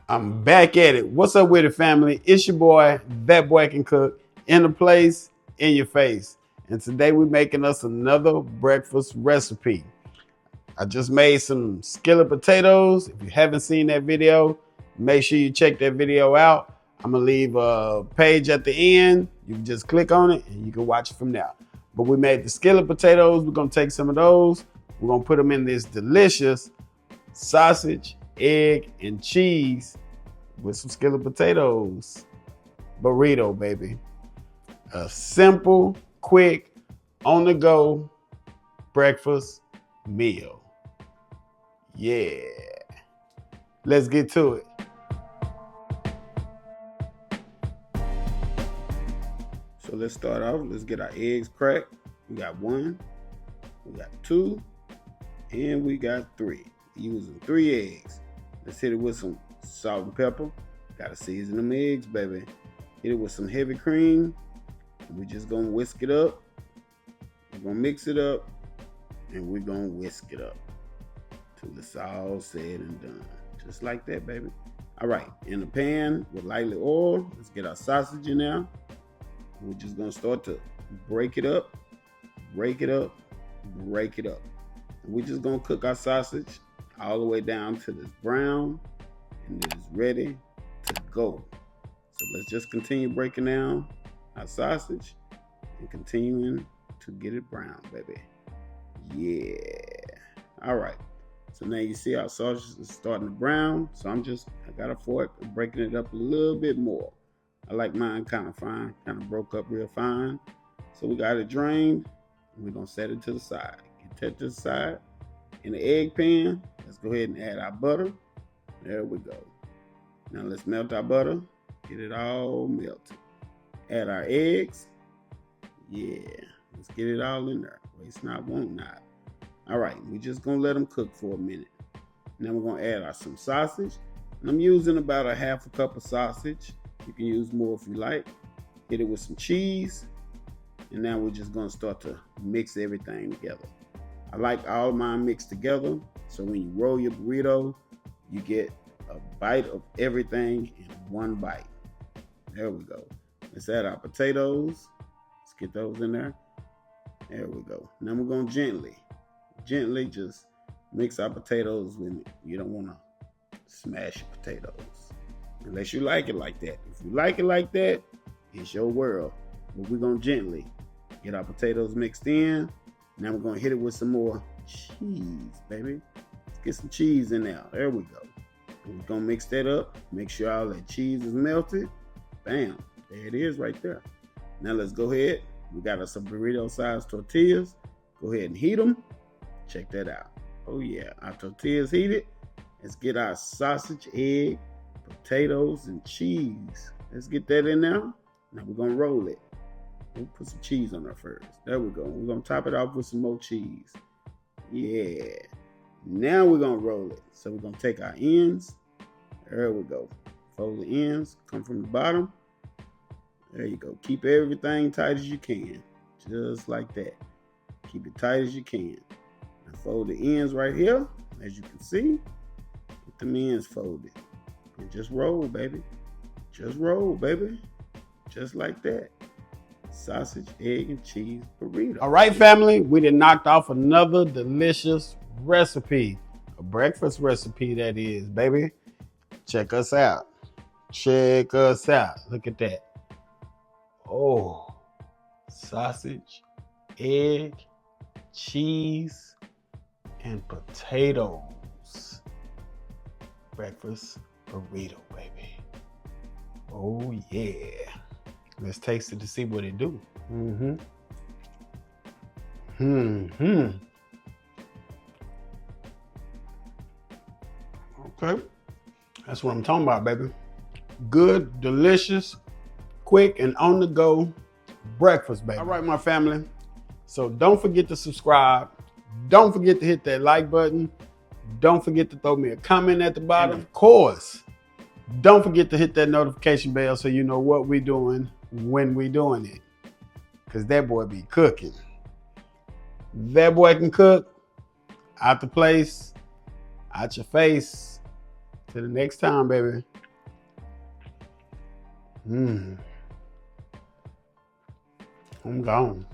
I'm back at it. What's up with it, family? It's your boy, That Boy Can Cook, in the place, in your face. And today we're making us another breakfast recipe. I just made some skillet potatoes. If you haven't seen that video, make sure you check that video out. I'm gonna leave a page at the end. You can just click on it and you can watch it from there. But we made the skillet potatoes. We're gonna take some of those. We're gonna put them in this delicious sausage, egg, and cheese with some skillet potatoes. Burrito, baby. A simple, quick, on the go breakfast meal. Yeah. Let's get to it. So let's start off. Let's get our eggs cracked. We got 1, we got 2, and we got 3. Using 3 eggs. Let's hit it with some salt and pepper. Gotta season them eggs, baby. Hit it with some heavy cream. We're just gonna whisk it up. We're gonna mix it up, and we're gonna whisk it up till it's all said and done. Just like that, baby. All right, in the pan with lightly oil, let's get our sausage in there. We're just gonna start to break it up, break it up, break it up. We're just gonna cook our sausage all the way down to this brown, and it is ready to go. So let's just continue breaking down our sausage and continuing to get it brown, baby. Yeah. All right. So now you see our sausage is starting to brown. So I got a fork and breaking it up a little bit more. I like mine kind of fine, kind of broke up real fine. So we got it drained, and we're gonna set it to the side. Get that to the side. In the egg pan, let's go ahead and add our butter. There we go. Now let's melt our butter. Get it all melted. Add our eggs. Yeah, let's get it all in there. Waste not, want not. All right, we're just gonna let them cook for a minute. Now we're gonna add some sausage. And I'm using about a half a cup of sausage. You can use more if you like. Hit it with some cheese. And now we're just gonna start to mix everything together. I like all mine mixed together, so when you roll your burrito, you get a bite of everything in one bite. There we go. Let's add our potatoes. Let's get those in there. There we go. Now we're going to gently just mix our potatoes with it. You don't want to smash your potatoes unless you like it like that. If you like it like that, it's your world. But we're going to gently get our potatoes mixed in. Now we're gonna hit it with some more cheese, baby. Let's get some cheese in there. There we go. And we're gonna mix that up. Make sure all that cheese is melted. Bam, there it is right there. Now let's go ahead. We got us some burrito-sized tortillas. Go ahead and heat them. Check that out. Oh yeah, our tortillas heated. Let's get our sausage, egg, potatoes, and cheese. Let's get that in there. Now we're gonna roll it. We'll put some cheese on there first. There we go. We're going to top it off with some more cheese. Yeah. Now we're going to roll it. So we're going to take our ends. There we go. Fold the ends. Come from the bottom. There you go. Keep everything tight as you can. Just like that. Keep it tight as you can. And fold the ends right here. As you can see. Get the ends folded. And just roll, baby. Just roll, baby. Just like that. Sausage, egg, and cheese burrito. All right, family, we done knocked off another delicious recipe. A breakfast recipe, that is, baby. Check us out. Check us out. Look at that. Oh, sausage, egg, cheese, and potatoes. Breakfast burrito, baby. Oh, yeah. Let's taste it to see what it do. Okay. That's what I'm talking about, baby. Good, delicious, quick, and on the go breakfast, baby. All right, my family. So don't forget to subscribe. Don't forget to hit that like button. Don't forget to throw me a comment at the bottom. And of course, don't forget to hit that notification bell so you know what we're doing when we doing it. Because that boy be cooking. That boy can cook. Out the place. Out your face. Till the next time, baby. I'm gone.